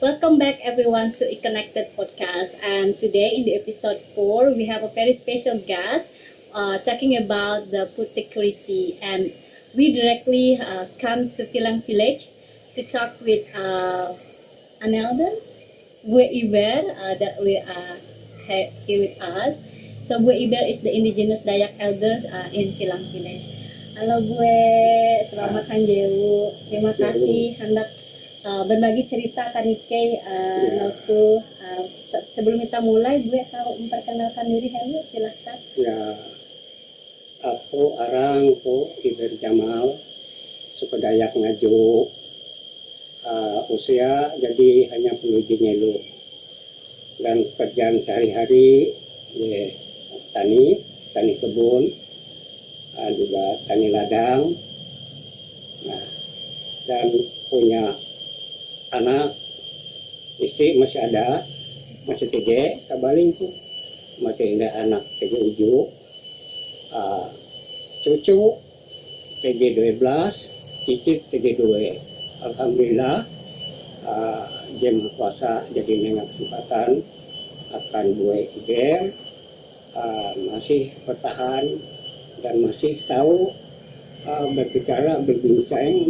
Welcome back everyone to Connected Podcast, and today in the episode 4 we have a very special guest talking about the food security, and we directly come to Pilang Village to talk with an elder, Bu Iber, that we here with us. So Bu Iber is the indigenous Dayak elders in Pilang Village. Halo Bu, selamat hanjeu. Terima kasih hendak berbagi cerita Kanike waktu sebelum kita mulai. Gue kalau memperkenalkan diri, hello, silahkan. Ya, aku arang ku Iber Jamal, suku Dayak Ngaju. Usia jadi hanya perlu nyelu, dan pekerjaan sehari-hari ya, tani kebun, juga tani ladang. Nah, dan punya anak, istri masih ada, masih 3, kabalingku masih ada anak 3 ujuk, cucu 12, cicit 2. Alhamdulillah, jam puasa jadi nengah kesempatan akan gue Iber, masih bertahan dan masih tahu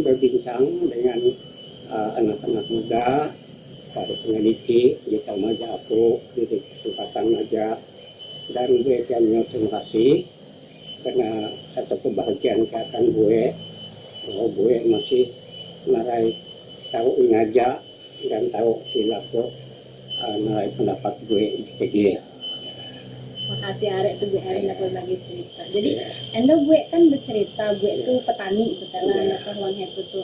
berbincang dengan anak-anak muda pada peneliti di Talmaja aku di kesempatan aja, dan gue terima kasih karena satu kebahagiaan akan gue bahwa gue masih narai tahu ngajak dan tahu silako narai pendapat gue di dia. Makasih Arek tuh gue Arek dapat berbagi cerita. Jadi anda gue kan bercerita gue itu petani betul anak ruang itu tuh.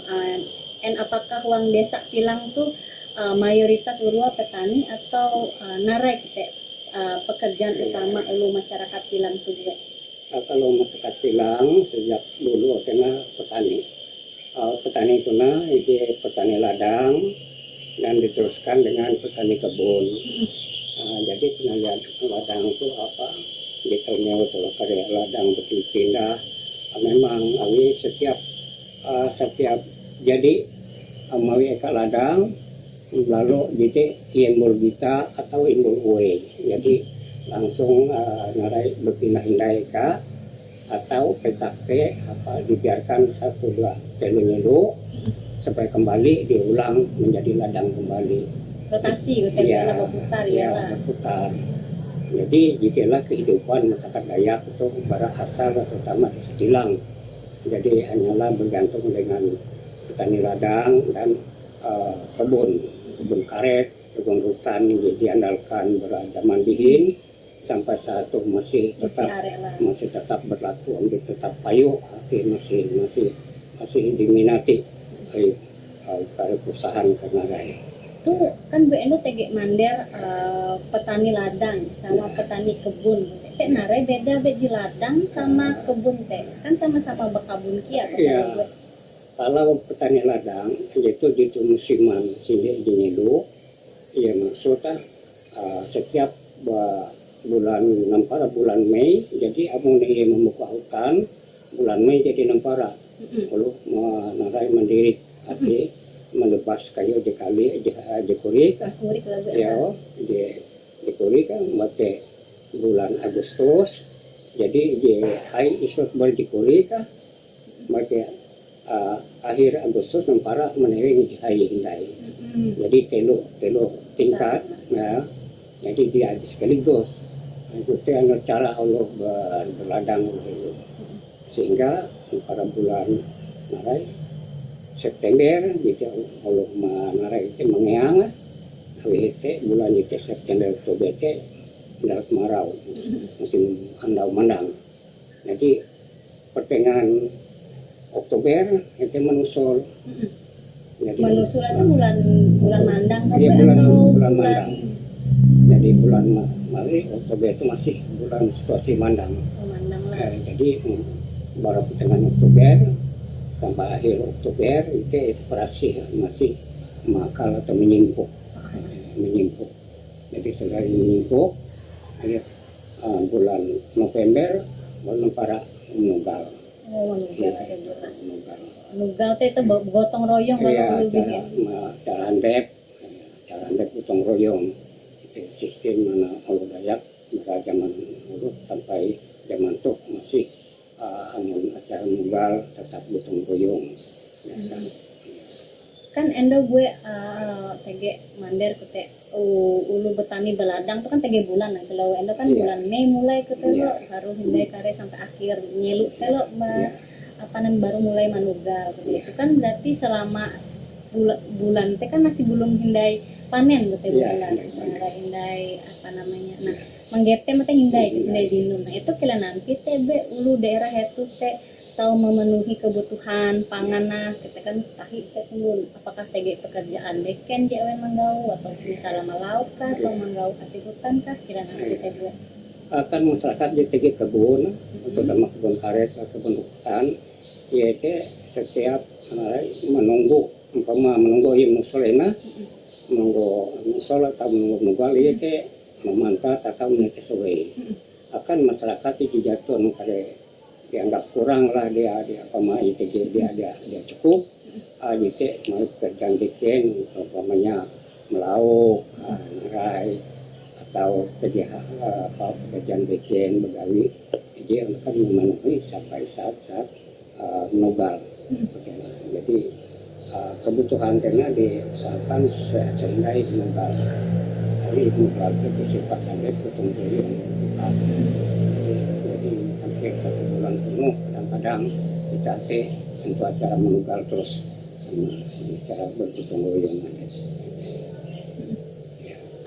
And apakah ruang desa Pilang tuh mayoritas urua petani atau narai kita pekerjaan utama lu masyarakat Pilang tuh gue? Kalau masyarakat Pilang sejak dulu karena petani. Petani itu petani ladang dan diteruskan dengan petani kebun. Jadi penalian ladang itu apa? Detailnya kalau karya ladang betul pindah. Memang awi setiap jadi amawi eka ladang lalu jadi imbul kita atau imbul uwe. Jadi langsung narai berpindah-pindah eka atau PKP dibiarkan 1-2 nyelu supaya kembali diulang menjadi ladang kembali. Rotasi ya, berputar ya. Berputar. Jadi jikalau kehidupan masyarakat Dayak itu berasal terutama di Pilang. Jadi hanyalah bergantung dengan petani ladang dan kebun karet, kebun hutan jadi andalkan berzaman dingin sampai saat itu masih tetap berlaku, tetap payung, masih diminati oleh perusahaan karena raya. Itu kan Bu Endo tege mander petani ladang sama petani kebun. Teh nare beda beji ladang sama kebun teh. Kan sama-sama bekabun kia ya. Kalau petani ladang itu di musiman sini nyelu, ya maksudnya setiap bulan nampara bulan Mei, jadi amun ini membuka hutan bulan Mei jadi nampara. Kalau narai mandiri hati menebas kayu di kali di kurik ya di kurik kan mate bulan Agustus, jadi di hai isot ber di kurik mate akhir Agustus nampara menering di hai hindai. Jadi telo tingkat ya, jadi dia sekaligus itu anu cara Allah berladang dulu, sehingga pada bulan narai September gitu Allah narai itu mengeang itu bulan itu September Oktober itu darat marau musim andau mandang. Jadi pertengahan Oktober itu menusul. Jadi menusul itu bulan mandang kan ya, atau bulan mandang. Jadi bulan Mei Oktober itu masih bulan situasi mandang. Mandang lah. Jadi baru pertengahan Oktober sampai akhir Oktober itu operasi masih makal atau menyimpuk. Jadi setelah menyimpuk akhir bulan November baru para menugal. Nugal teh itu gotong royong baru lebih ya. Cara handep ada gotong royong. Itu sistem mana Ulu Dayak dari zaman dulu sampai zaman tuh masih amun acara nunggal tetap gotong royong biasa. Kan endo gue tege mander kete ulu betani beladang tuh kan tege bulan nah kalau endo kan bulan Mei mulai kete lo baru hindai kare sampai akhir nyelu telo apa namanya baru mulai manugal gitu. Itu kan berarti selama bulan teh kan masih belum hindai panen gitu bulan hindai apa namanya. Nah menggete mah teh hindai dinum. Nah itu kira nanti teh ulu daerah itu teh tahu memenuhi kebutuhan pangan nah kita kan tahi tunggu apakah TG pekerjaan beken dia menggau atau misalnya melaut kah atau menggau kasih hutan kah kira nanti TG akan masyarakat di TG kebun terutama kebun karet atau kebun hutan yaitu setiap menunggu yang musolena menunggu musol atau menunggu nugal yaitu memantau atau menikah sesuai akan masyarakat di jatuh kare dianggap kurang lah dia apa itu dia cukup gitu mau kerjaan bikin umpamanya melaut ngerai atau kerjaan bikin begawi dia akan memenuhi sampai saat nogal jadi kebutuhan karena diusahakan sehingga nogal tapi nogal itu sifat ada gotong royong hampir 1 bulan penuh kadang-kadang kita untuk acara menugal terus cara bergotong royong.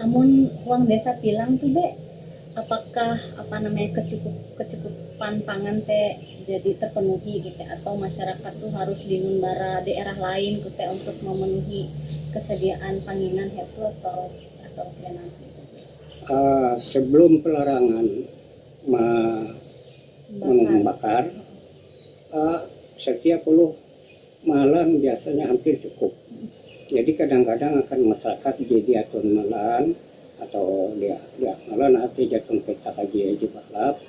Amun uang desa pilang tuh apakah apa namanya kecukupan pangan teh jadi terpenuhi gitu atau masyarakat tuh harus dinunbara daerah lain gitu untuk memenuhi kesediaan panginan itu atau nanti sebelum pelarangan membakar setiap 10 malam biasanya hampir cukup. Jadi kadang-kadang akan masyarakat jadi atun malam atau dia malam nanti jatuh petak aja di balap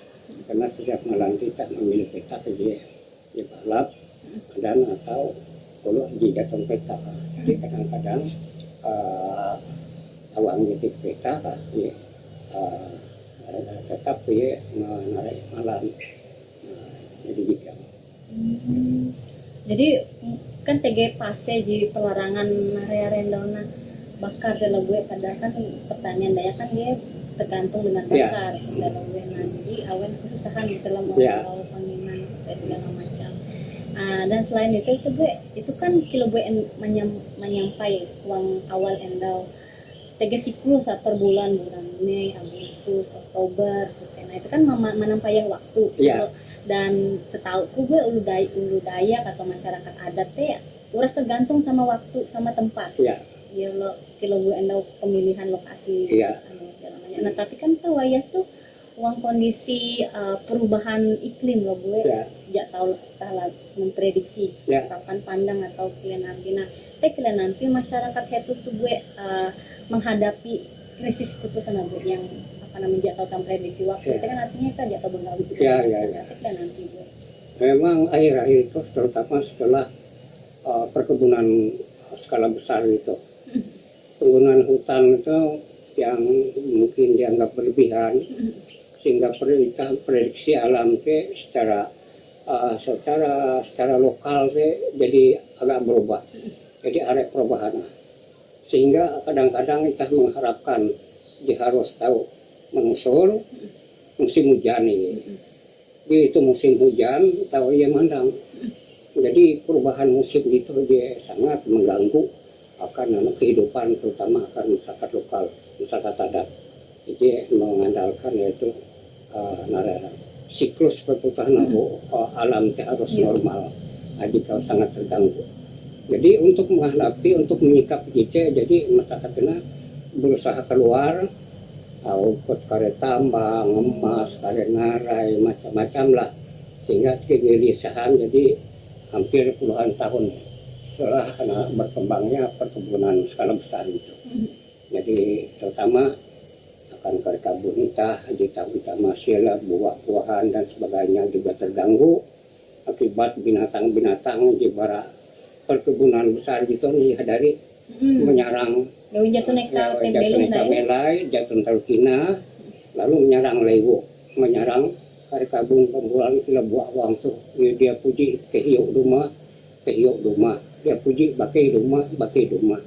karena setiap malam kita memilih petak aja di balap dan atau kalau di jatuh petak jadi kadang-kadang awang jadi petak ya tetap ya menarik malam jadi gitu. Jadi kan TG pase di pelarangan area rendona bakar dalam gue padahal kan pertanian daya kan dia tergantung dengan bakar dalam gue nanti awan kesusahan gitu dalam mau panginan segala macam. Dan selain itu gue itu kan kilo gue menyampai uang awal endau TG siklus per bulan Mei, Agustus, Oktober gitu. Nah itu kan menampai waktu dan setahu gue ulu Dayak atau masyarakat adat teh uras tergantung sama waktu sama tempat ya lo kilo gue endau pemilihan lokasi nah tapi kan tuh wayah tuh uang kondisi perubahan iklim lo gue tidak tahu memprediksi kapan pandang atau kalian nanti masyarakat itu tuh gue menghadapi krisis kutukan yang apa namanya jatuh tanpa prediksi waktu itu kan artinya kan jatuh bengawi dan nanti gue memang akhir-akhir itu terutama setelah perkebunan skala besar itu penggunaan hutan itu yang mungkin dianggap berlebihan sehingga prediksi alam ke secara lokal jadi agak berubah jadi ada perubahan sehingga kadang-kadang kita mengharapkan dia harus tahu menyusul musim hujan ini. Jadi itu musim hujan tahu ia mandang. Jadi perubahan musim itu dia sangat mengganggu akan kehidupan terutama akan masyarakat lokal, masyarakat adat. Jadi mengandalkan yaitu siklus perputaran alam itu harus normal. Jika sangat terganggu. Jadi untuk menghadapi, untuk menyikapi kita, jadi masyarakat kena berusaha keluar ikut karet tambang, emas, karet ngarai, macam-macam lah sehingga kegelisahan jadi hampir puluhan tahun setelah berkembangnya perkebunan skala besar itu. Jadi terutama akan kebun kita masih buah-buahan dan sebagainya juga terganggu akibat binatang-binatang di barat perkebunan besar gitu dihadari menyerang Yung jatuh naik tahu jatuh tembelung naik na yun. Melai, jatuh Talukina, lalu menyerang Lewo, menyerang Kari Kabung Pembulan Kila Buah Wang tuh. Dia puji kehiuk duma, dia puji bakai duma.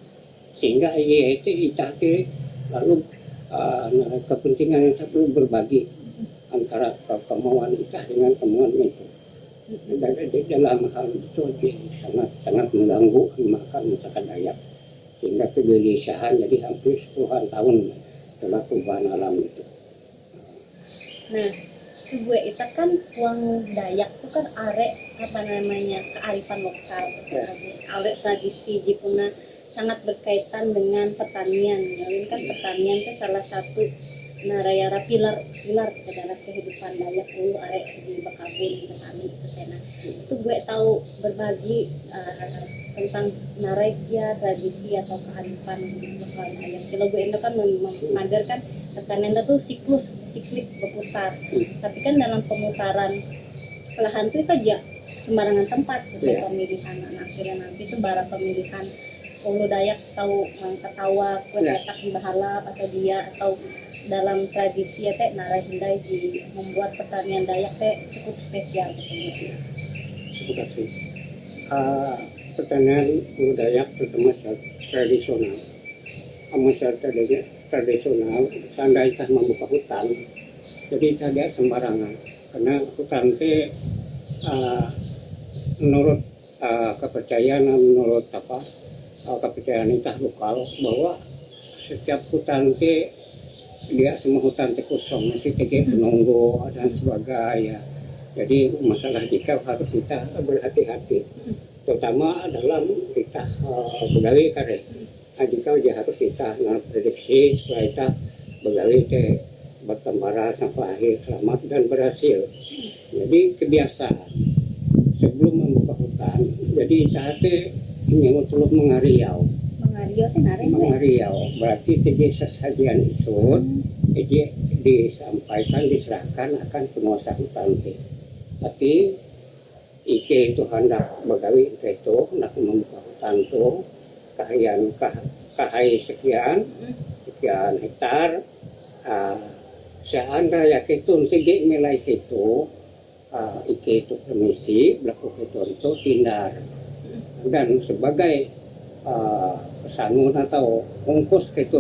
Sehingga itu itake lalu kepentingan itu perlu berbagi antara kemauan kita dengan kemauan itu. Dan dalam hal itu dia sangat mengganggu masyarakat Dayak. Sehingga kegelisahan jadi hampir 10-an tahun setelah perubahan alam itu. Nah, itu gue itu kan uang Dayak itu kan arek apa namanya kearifan lokal, arek tradisi Jepuna sangat berkaitan dengan pertanian. Jadi kan pertanian itu salah satu narayara pilar dalam kehidupan Dayak dulu arek di Bakabun petani itu nah itu gue tahu berbagi tentang naraya tradisi atau kearifan lokal Dayak. Kalau gue itu kan mengajarkan pertanian itu siklik berputar. Tapi kan dalam pemutaran lahan itu aja sembarangan tempat pemilihan akhirnya nanti itu bara pemilihan Ulu Dayak tahu ketawa kue letak di bahalap atau dia atau dalam tradisi ya teh narahindai di membuat pertanian Dayak teh cukup spesial gitu. Terima kasih. Pertanian Ulu Dayak terutama tradisional. Masyarakat tradisional seandainya kita membuka hutan, jadi tidak sembarangan karena hutan teh menurut kepercayaan menurut kepercayaan kita lokal bahwa setiap hutan teh dia semua hutan teh kosong masih tege penunggu dan sebagainya. Jadi masalah kita harus kita berhati-hati, terutama dalam kita begawi kare. Jika dia harus kita prediksi supaya kita begawi teh bertambara sampai akhir selamat dan berhasil. Jadi kebiasaan sebelum membuka hutan, jadi kita teh ingin perlu mengariau berarti tadi sesajian isut jadi disampaikan diserahkan akan penguasa hutan teh. Tapi ike itu hendak begawi itu hendak membuka hutan tuh kahai sekian hektar seandainya itu tinggi nilai itu ike itu permisi berlaku itu tindar dan sebagai pesangon atau ongkos itu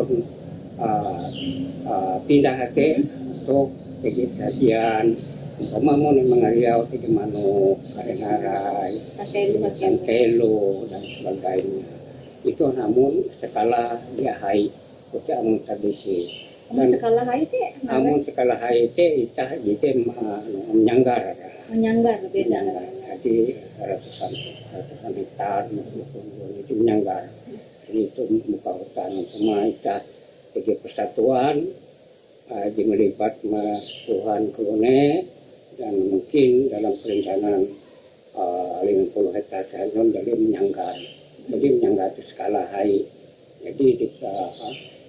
pindah hati untuk pergi sajian umpama mau mengariau pergi manuk karengarai telo dan sebagainya itu namun skala dia hai itu amun tradisi dan skala hai teh amun skala hai teh itah jadi menyanggar beda jadi ratusan hektar itu menyanggar itu muka hutan cuma itah bagi persatuan melibat puluhan kolone dan mungkin dalam perencanaan 50 hektar saja dari menyanggar. Jadi menyanggar ke skala hai. Jadi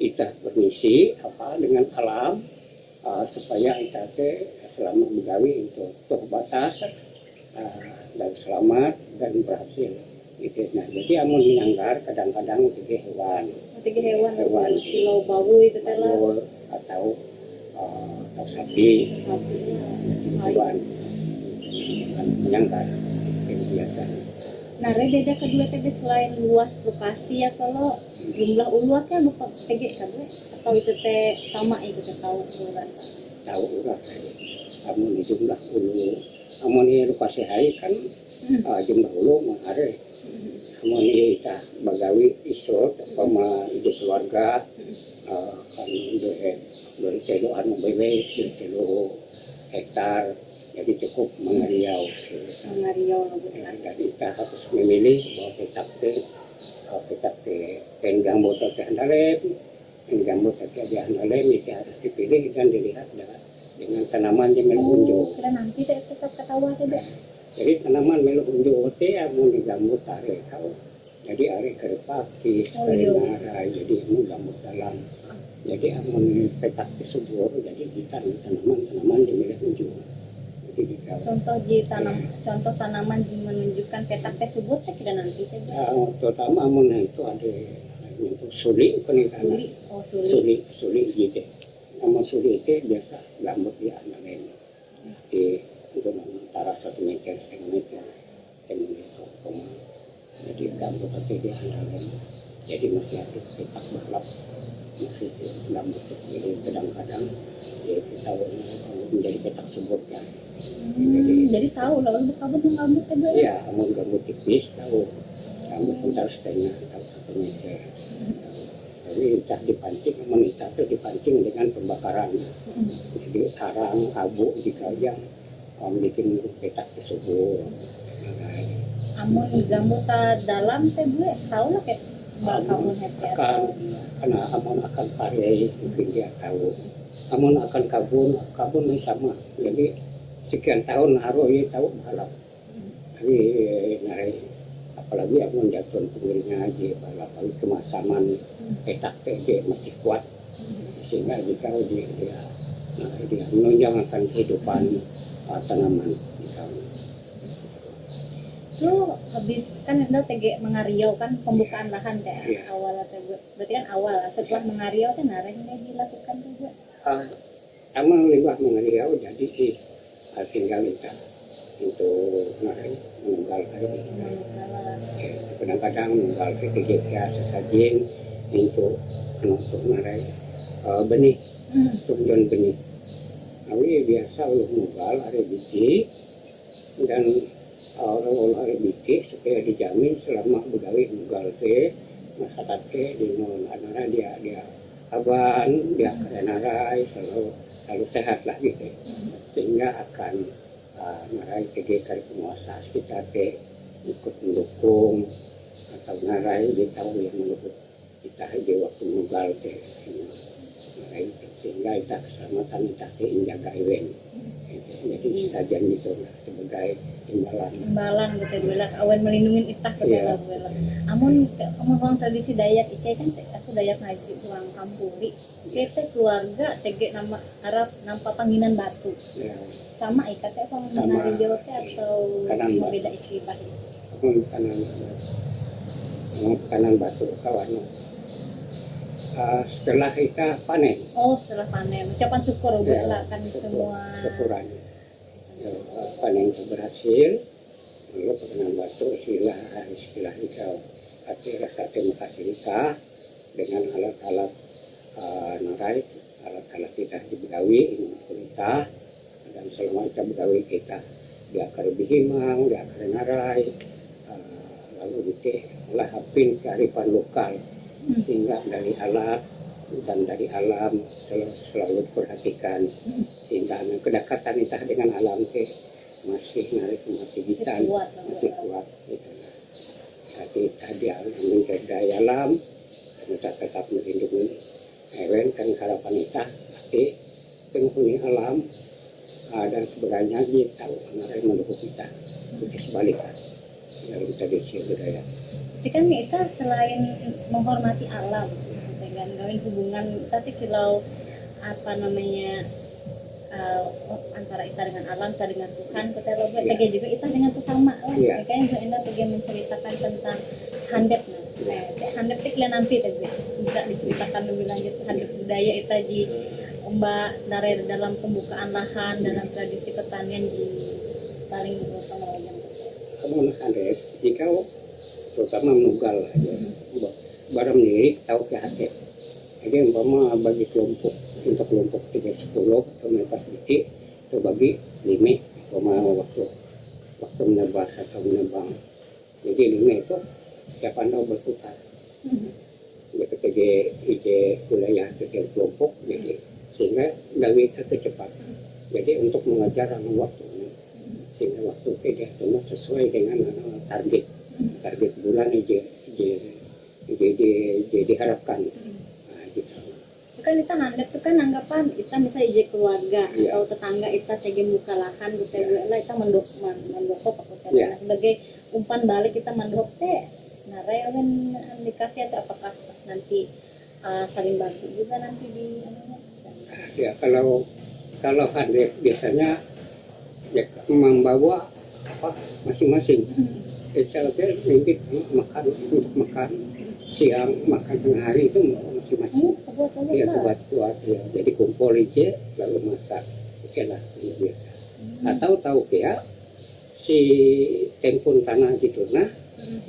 kita permisi dengan alam supaya kita selamat begawi untuk batas dan selamat dan berhasil. Gitu. Nah, jadi amun menyanggar kadang-kadang tiga hewan kilo bawu itu telah atau sapi hewan menyanggar yang biasa. Nah, beda kedua tadi selain luas lokasi ya kalau jumlah uluatnya bukan tege kan atau itu teh sama itu teh tahu ukuran amun jumlah ulu amun ini lokasi hari kan jumlah ulu mengare amun ini kita bagawi isot sama ide keluarga kan dari kilo anu bebe kilo hektar jadi cukup mengariau dan kita harus memilih bahwa kita penggambut atau handalem itu harus dipilih dan dilihat dengan tanaman yang melunjung. Nanti tetap ketawa tidak. Jadi tanaman melunjung itu amun digambut tarik kau. Jadi are kerepakis, narai, jadi amun gambut dalam. Jadi amun petak subur, jadi kita tanaman yang melunjung. Contoh tanaman menunjukkan petak subur saya kira nanti saja. Terutama amun itu ada itu suli peningkatan suli gitu. Nama suli itu biasa gambut di anak ini di antara 1 meter itu jadi gambut itu di anak ini jadi masih ada petak balap masih gambut jadi kadang-kadang ya kita menjadi petak subur kan. Jadi tahu lah untuk gambut itu. Iya, amun gambut tipis tahu gambut sekitar setengah atau 1 meter. Tapi itas dipancing, amun itas itu dipancing dengan pembakaran. Jadi arang, abu jika yang bikin petak subur. Amun gambut dalam teh gue tahu lah kayak kamu akan karena amun akan karya mungkin dia tahu. Amun akan kabun sama. Jadi sekian tahun haru ya tahu balap. Tapi narai apalagi amun jatuh penggirinya aja balap lagi kemasaman petak teh masih kuat sehingga jika dia menunjang akan kehidupan tanaman. Lu habis kan Anda tege mengariau kan pembukaan lahan teh awal teh berarti kan awal setelah mengariau teh narenya dilakukan juga. Amun limbah mengariau jadi tinggal kita untuk narai menunggal hari kadang-kadang menunggal kegiatan sesajin untuk narai benih tujuan benih. Awi biasa menunggal hari biji dan orang hari biji supaya dijamin selama begawi menunggal teh masyarakat teh di nolana dia aban dia kerenarai selalu sehat lah gitu sehingga akan narai kegiatan penguasa sekitar teh ikut mendukung atau narai dia tahu yang mendukung kita aja waktu menunggal teh narai sehingga kita keselamatan kita teh menjaga event jadi kita janji itu sebagai imbalan gitu bilang awan melindungi itah ke dalam amun orang tradisi Dayak Ike kan aku Dayak ngaji ulang kampuri kita keluarga tege nama Arab nampak panggilan batu sama Ika teh kalau menari Jawa teh atau beda istilah kanan batu kawan setelah kita panen setelah panen ucapan syukur lah kan semua syukuran panen berhasil lalu pengenan batu istilah ikau hati rasa terima kasih kita dengan alat-alat narai alat-alat kita di Bedawi ini kita dan selama kita Bedawi kita dia akan lebih himang dia akan narai lalu kita olah hapin kearifan lokal sehingga dari alat dan dari alam selalu perhatikan sehingga kedekatan kita dengan alam teh masih narik masih bisa masih kuat gitu. Jadi tadi menjaga alam kita tetap melindungi hewan kan harapan kita tapi penghuni alam dan sebagainya kita tahu narik mendukung kita itu sebaliknya dalam tradisi budaya. Tapi kan kita selain menghormati alam dengan gawin hubungan tapi kalau apa namanya antara kita dengan alam, kita dengan Tuhan, kita juga kita dengan sesama lah. Makanya juga Anda pergi menceritakan tentang handep. Handep itu kalian nanti bisa diceritakan lebih lanjut handep budaya itu di Mbak dari dalam pembukaan lahan dalam tradisi pertanian di paling pengelolaan. Kamu handep jika terutama menunggal barang diri tahu ke hati. Jadi umpama bagi kelompok untuk kelompok 3-10 atau mereka sedikit atau bagi 5 umpama waktu menebas atau menebang. Jadi 5 itu setiap anda berputar. Jadi ide wilayah setiap kelompok jadi sehingga gawe itu cepat. Jadi untuk mengajar waktu sehingga waktu tidak cuma sesuai dengan target bulan diharapkan. Kan kita handap itu kan anggapan kita bisa ije keluarga atau tetangga kita segi buka lahan kita lah kita mendokop sebagai umpan balik kita mendok teh narai kan dikasih atau apakah nanti saling bantu juga nanti di ya kalau handap biasanya ya membawa apa masing-masing. Misalnya mungkin makan untuk makan siang makan tengah hari itu masing-masing. Iya buat ya. Jadi kumpul aja lalu masak. Oke lah itu biasa. Atau tahu ya si tempun tanah gitu nah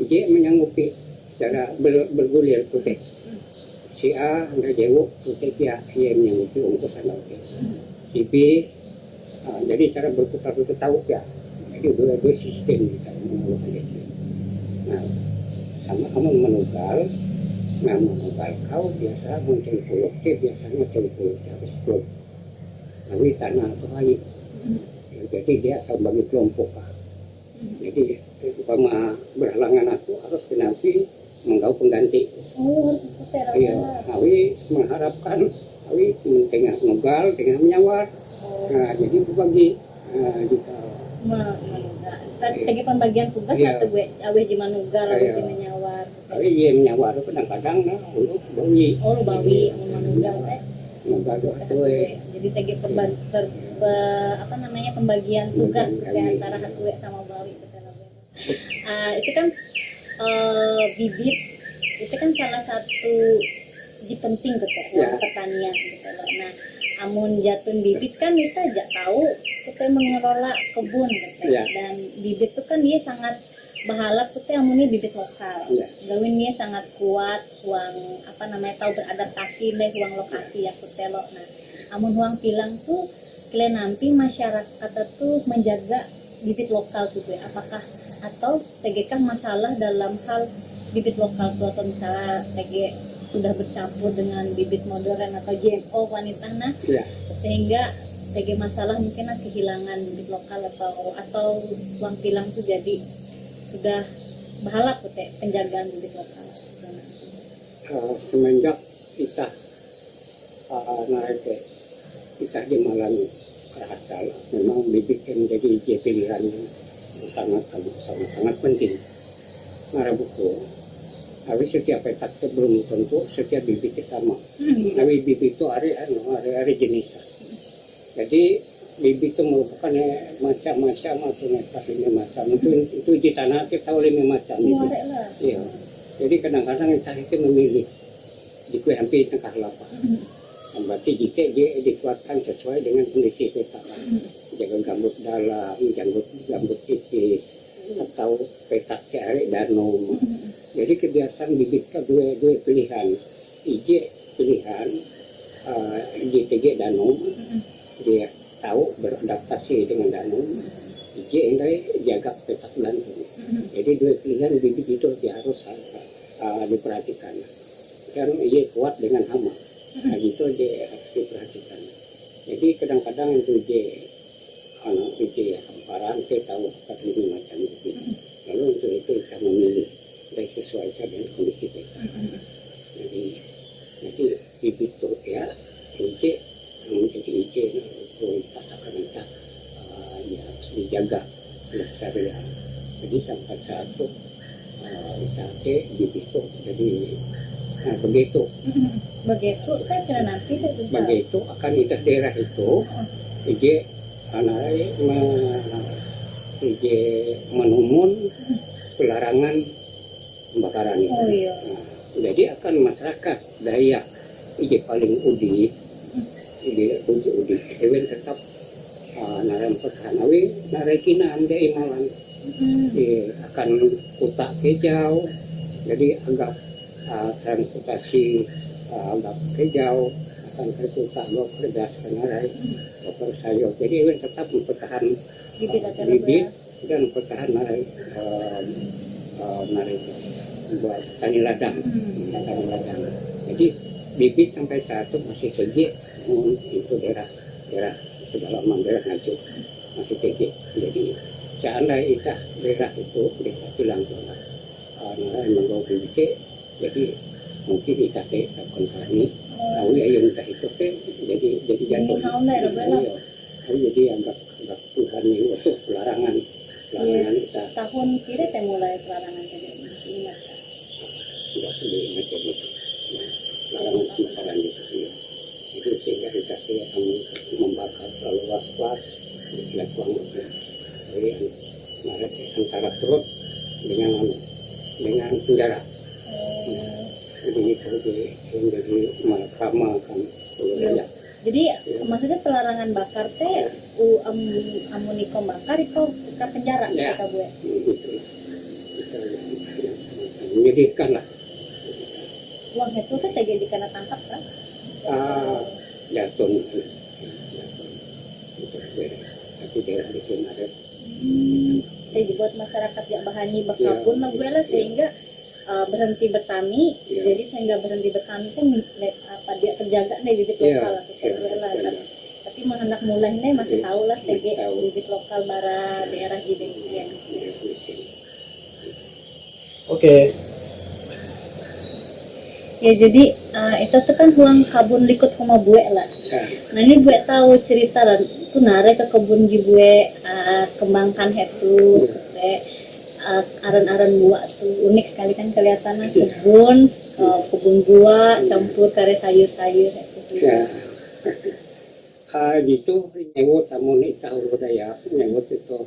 dia menyanggupi secara bergulir putih. Si A nggak jauh putih dia menyanggupi untuk sana oke. Si B jadi cara berputar tahu ya. Jadi dua sistem kita mengelola itu. Nah sama kamu menugal. Nah, kau biasa mungkin puluh, biasanya puluh harus puluh. Tapi tanah atau lagi, jadi dia akan bagi kelompok. Jadi umpama berhalangan aku harus nanti menggau pengganti. Oh, harus Iya, awi mengharapkan awi tengah nugal, tengah menyawar. Nah, jadi berbagi kita. Tadi pembagian tugas atau gue awe di manugal atau di menyawar. Tapi dia menyawar kadang-kadang nah lu bawi. Oh, lu bawi manugal Nugal tuh. Jadi tadi pembagian tugas antara hatue sama bawi itu kan bibit itu kan salah satu penting dalam pertanian gitu loh. Nah, amun jatun bibit kan kita aja tahu kita mengelola kebun gitu. Dan bibit itu kan dia sangat bahalap kita amunnya bibit lokal. Gawin dia sangat kuat uang tahu beradaptasi deh uang lokasi ya kutelo. Nah, amun uang pilang tuh kalian nanti masyarakat tuh menjaga bibit lokal tuh apakah atau tegakah masalah dalam hal bibit lokal tuh atau misalnya TG sudah bercampur dengan bibit modern atau GMO wanita sehingga TG masalah mungkin kehilangan bibit lokal atau uang pilang tuh jadi sudah bahalap penjagaan bibit lokal. Semenjak kita naik kita di malam asal memang bibit yang menjadi pilihan sangat penting. Marabuku tapi setiap petak itu belum tentu setiap bibit sama. Tapi bibit itu hari jenis. Jadi bibit itu merupakan macam-macam atau lima macam. Itu di tanah kita tahu 5 macam. Iya. Jadi kadang-kadang kita itu memilih di kue hampir tengah lapar. Berarti jika dia dikuatkan sesuai dengan kondisi kita. Jangan gambut dalam, gambut tipis, atau petak cari danau. Jadi kebiasaan bibit dua pilihan, IJ pilihan, IJ danau, dia tahu beradaptasi dengan danau, IJ yang jaga petak danau. Jadi dua pilihan bibit itu dia harus diperhatikan. Karena IJ kuat dengan hama, nah itu dia harus diperhatikan. Jadi kadang-kadang itu IJ hamparan kita tahu 45 macam itu. Lalu untuk itu kita memilih dan sesuaikan dengan kondisi kita. Jadi bibit itu ya IJ menjadi IJ pasakan kita ya harus dijaga kelestarian. Jadi sampai satu kita bibit itu jadi begitu kan kena nanti begitu akan di daerah itu IJ menumun pelarangan pembakaran itu. Nah, jadi akan masyarakat Dayak ini paling udi Ewen tetap naram perhanawi narekina anda imalan akan kutak kejau jadi agak transportasi agak kejau akan terkutak blok pedas kenarai dokter sayur jadi Ewen tetap mempertahan bibit dan mempertahan narai buat tani ladang. Jadi bibit sampai saat itu masih tinggi itu daerah pedalaman daerah Ngaju masih tinggi. Jadi seandainya daerah itu desa bilang narai menggawa bibit jadi mungkin IKT akan kami tahu ya yang entah itu jadi jatuh. Jadi anggap Tuhan ini waktu pelarangan kita. Tahun kira mulai pelarangan jadi ingat. Tidak perlu macam itu. Larangan pembakaran itu. Itu sehingga kita akan membakar terlalu luas di belakang itu. Jadi antara perut dengan penjara. Jadi itu dari Malakama kan. Iya. Jadi maksudnya pelarangan bakar teh amuniko bakar itu ke penjara Ya. ketika gue. Itu menyedihkan lah. Uang itu kan tadi dikena tangkap kan? Jatuh itu tapi daerah di sini ada Jadi buat masyarakat yang bahani Ya. bakabun lah gue lah sehingga berhenti bertani. Ya. Jadi sehingga berhenti bertani kan apa dia terjaga nih bibit Ya. lokal lah kita Ya. gue lah. Tapi mau hendak mulai nih masih tahu lah TG Tahu. bibit lokal bara daerah Jibeng ya. Oke. Ya jadi itu tuh kan huang kabun likut sama bue lah. Nah ini gue tahu cerita dan itu nare ke kebun di bue kembangkan itu teh aran-aran buah tuh unik sekali kan kelihatannya kebun buah campur kare sayur-sayur itu. ya gitu nyewot amun tahu budaya nyewot itu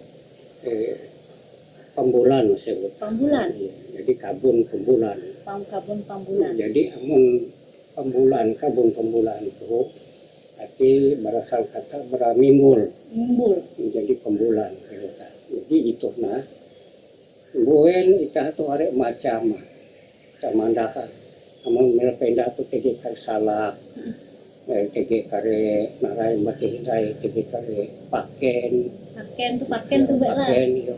pembulan disebut. Pambulan, Jadi kabun pembulan. kabun pambulan. Jadi amun kabun pembulan itu arti berasal kata beramimbul Mumbul. menjadi pembulan. Jadi itu nah buen itah tu arek macam camandaka amun melpenda tu tege kar salak tege kare narai mati dai tege kare paken Paken tuh bek lah. paken yo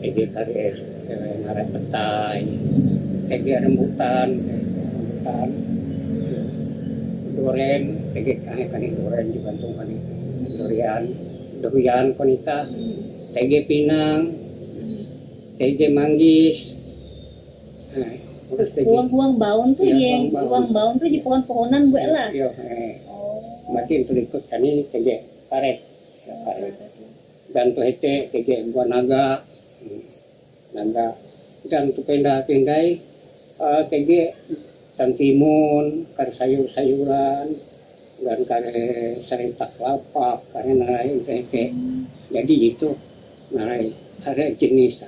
tege kare narai petai tege rambutan duren tege kane duren di Bandung kane durian konita tege pinang tege manggis terus tege Buang-buang baun tuh Iya, yang buang-buang. buang baun tuh di pohon-pohonan gue lah. yo Oh. makin terikut kani tege karet dan tuh hete tege buah naga dan tuh pindah-pindai tege tantimun kar sayur-sayuran dan kare serentak kelapa kare narai tege jadi itu narai ada jenis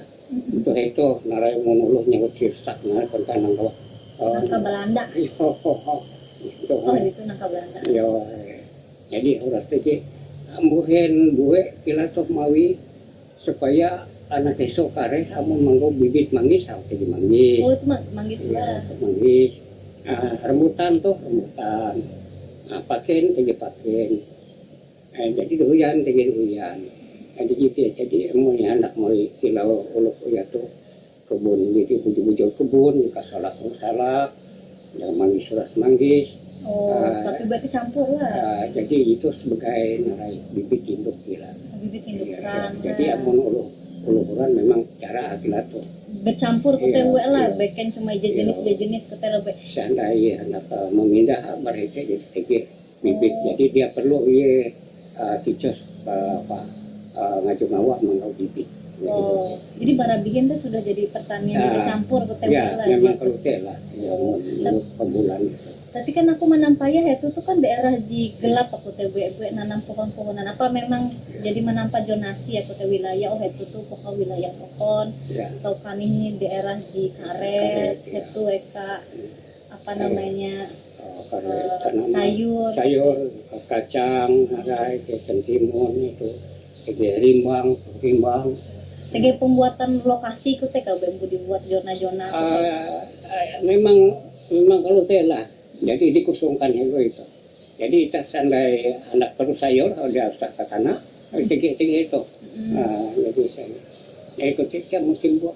itu narai menuluh nyewut sirsak narai kontan nangka Nangka Belanda. itu Oh itu nangka Belanda. yo jadi uras tege ambuhen bue kila tok mawi supaya anak esok kare amun manggo bibit manggis au tege manggis Oh itu manggis lah. manggis rambutan paken tege paken jadi durian tege durian jadi gitu ya jadi mau anak mau kilau uluk ya tuh kebun jadi bujuk-bujuk kebun kasalak yang manggis suras manggis Oh tapi berarti campur lah. jadi itu sebagai narai bibit induk kira Bibit Ya, indukan. jadi amun uluran memang cara akilat tuh bercampur ke Iya, tewe lah. iya. Beken cuma jenis ke tewe. seandainya anak memindah mereka jadi tege bibit jadi dia perlu ticos ngaju ngawak mangau bibit Oh jadi barabihin tuh sudah jadi pertanian Ya. bercampur ke tewe ya lah. memang gitu. kalau lah menurut pembulan itu Tapi kan aku menampaya itu tuh kan daerah di gelap aku teh gue nanam pohon-pohonan apa memang jadi menampa zonasi aku teh wilayah itu tuh pokok wilayah pohon ya atau kan ini daerah di karet Karet, ya. itu eka apa namanya karena sayur kacang narai timun itu tege rimbang tege pembuatan lokasi ku teh kabeh dibuat zona-zona memang kalau teh lah jadi dikusungkan itu jadi kita sandai anak terus sayur dia usah ke tanah tinggi itu jadi saya ikut kita musim buah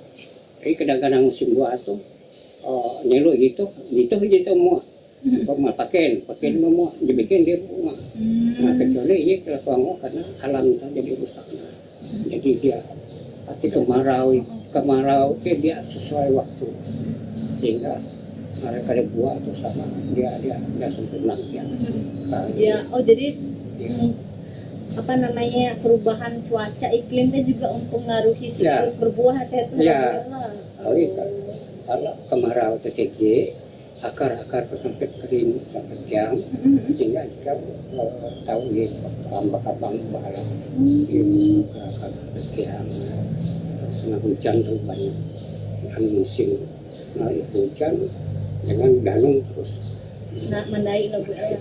kadang-kadang musim buah itu nyelu gitu mau pakai mau dibikin dia mau kecuali ini kalau karena alam itu jadi rusak jadi dia pasti kemarau dia sesuai waktu sehingga mereka ada buah itu sama dia sempurna ya oh jadi apa namanya perubahan cuaca iklimnya juga untuk ngaruhi siklus berbuah itu ya kalau kemarau terjadi akar sampai kering sampai tiang sehingga kita tahu ya bakal bahala akar tiang kena hujan tuh banyak kan musim hujan dengan danung terus. Nah, mandai lo Bu Ella.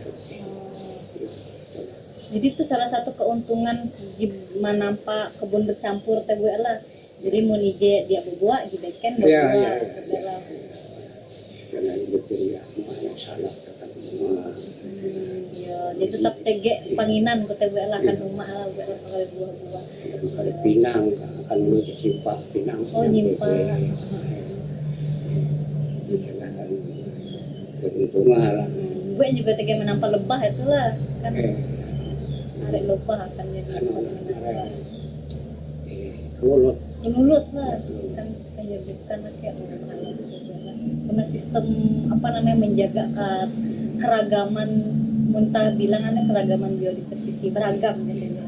Jadi itu salah satu keuntungan di menampak kebun bercampur teh Bu Ella. Jadi mau nije dia berbuah gitu kan Iya, berbuah iya. dalam. Dengan betul ya, mana salah tetap Ya, jadi tetap tege panginan ke teh Bu Ella kan rumah lah Bu Ella pakai buah-buah. kalau Pinang akan menuju Simpang Pinang. Oh nyimpan. Keuntungan lah. Gue juga tege menampak lebah itulah kan Eh, arek lebah akan jadi anu, panginan. Kulut. Menulut lah kan menyebutkan kayak orang karena sistem apa namanya menjaga keragaman muntah bilang ada keragaman biodiversity beragam gitu ya.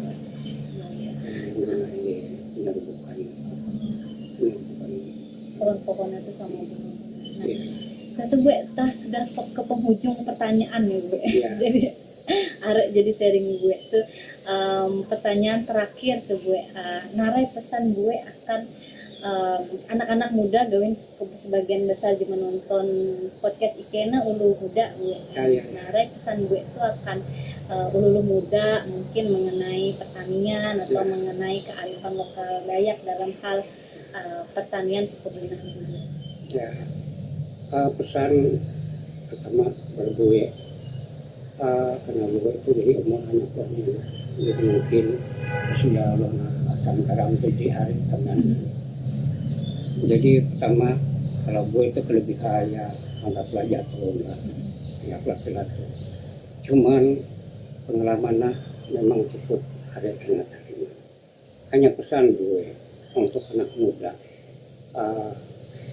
Benar bukan. Pohon-pohonnya itu sama bunga. Nah, itu gue sudah ke penghujung pertanyaan nih gue. Iya. Jadi arek jadi sharing gue tuh pertanyaan terakhir tuh gue narai pesan gue akan anak-anak muda gawin sebagian besar di menonton podcast Ikena ulu muda gue. Iya. Narai pesan gue itu akan ulu muda mungkin mengenai pertanian atau mengenai kearifan lokal Dayak dalam hal pertanian perkebunan dulu. Ya, pesan pertama bergue karena gue itu dari umur anak banyak, jadi mungkin sudah lama asam garam itu di hari tangan. Jadi pertama kalau gue itu kelebihan ya anggaplah jatuh lah, anggaplah pelatu. Cuman pengalamannya memang cukup ada tengah tadi. Hanya pesan gue untuk anak muda,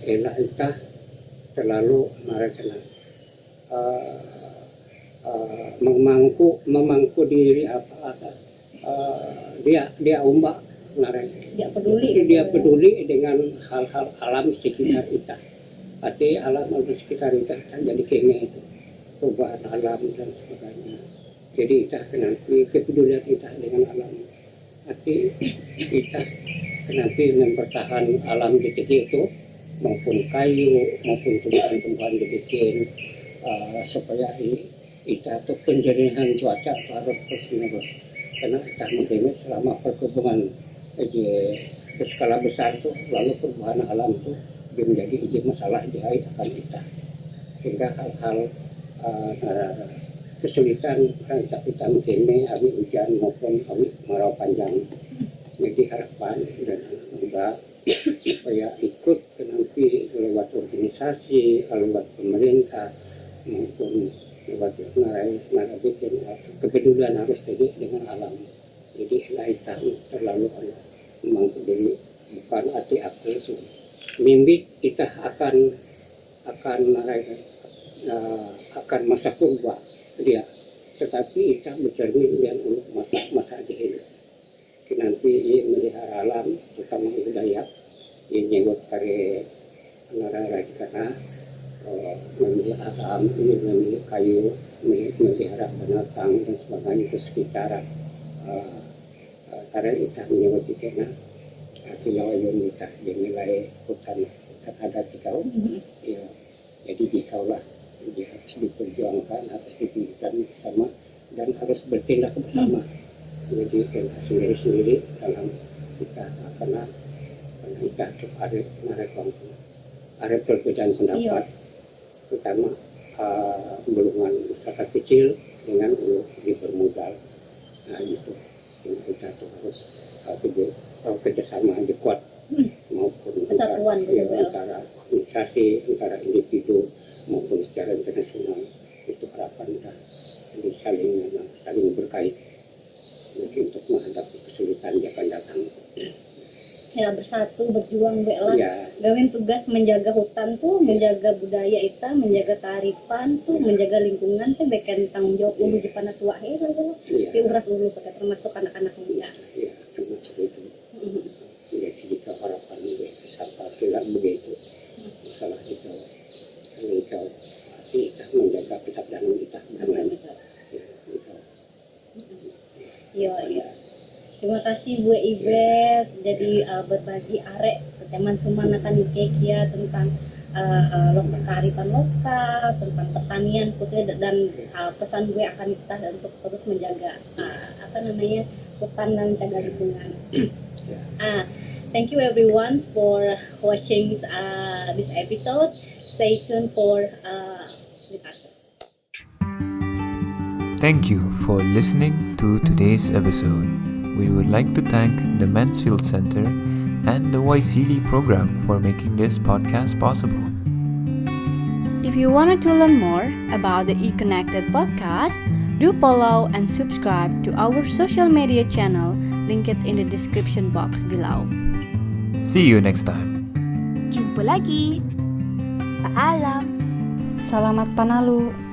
elah kita terlalu mereka memangku diri apa dia ombak Dia peduli. dia peduli dengan hal-hal alam sekitar kita. Arti alam sekitar kita kan jadi kene itu perubahan alam dan sebagainya. Jadi kita nanti kepedulian kita dengan alam. Arti kita nanti mempertahan alam detik itu maupun kayu maupun tumbuhan-tumbuhan dibikin supaya kita tuh penjernaan cuaca harus terus-menerus karena kita mungkin selama perkebunan berskala besar tuh lalu perubahan alam tuh menjadi izin masalah di akan kita sehingga hal-hal kesulitan rancak kita mungkin awi hujan maupun awi marau panjang. Jadi harapan dan juga supaya ikut nanti lewat organisasi, lewat pemerintah maupun lewat bikin kepedulian harus jadi dengan alam. Jadi kita terlalu memang peduli bukan arti aku itu. Mimpi kita akan masa purba dia, tetapi kita bercermin dengan masa hidup. Nanti ia melihara alam terutama budaya ini nyegot kare negara kita melihara alam ini melihara kayu melihara binatang dan sebagainya itu sekitar karena kita menyegot kita kilau yang kita dinilai hutan ada tikau ya jadi tikau lah dia harus diperjuangkan harus dipikirkan bersama dan harus bertindak bersama. Jadi kita sendiri-sendiri dalam kita karena kita ada perbedaan pendapat terutama golongan masyarakat kecil dengan dipermudah. Nah itu yang kita tuh harus kerjasama yang kuat maupun antara organisasi antara individu maupun secara internasional itu harapan kita saling berkait untuk menghadapi kesulitan yang akan datang. Ya bersatu berjuang lah. Ya. Gawin tugas menjaga hutan tuh, menjaga budaya itu, menjaga kearifan tuh, menjaga lingkungan tuh beken tanggung jawab ulu di pana tua he lah. Tapi uras ulu pada termasuk anak-anak muda. Ya, termasuk itu. Jadi jika harapan sampai tidak begitu, masalah itu engkau pasti menjaga kitab dan kita dan lain. Iya. Terima kasih Bu Ibet jadi berbagi arek teman suman akan cake ya tentang kearifan lokal, tentang pertanian khususnya, dan pesan gue akan kita untuk terus menjaga hutan dan menjaga lingkungan. Thank you everyone for watching this episode. Stay tuned for with us. Thank you for listening to today's episode. We would like to thank the Mansfield Center and the YCD program for making this podcast possible. If you wanted to learn more about the eConnected podcast, do follow and subscribe to our social media channel linked in the description box below. See you next time. Jumpa lagi. Paalam. Selamat Panalu.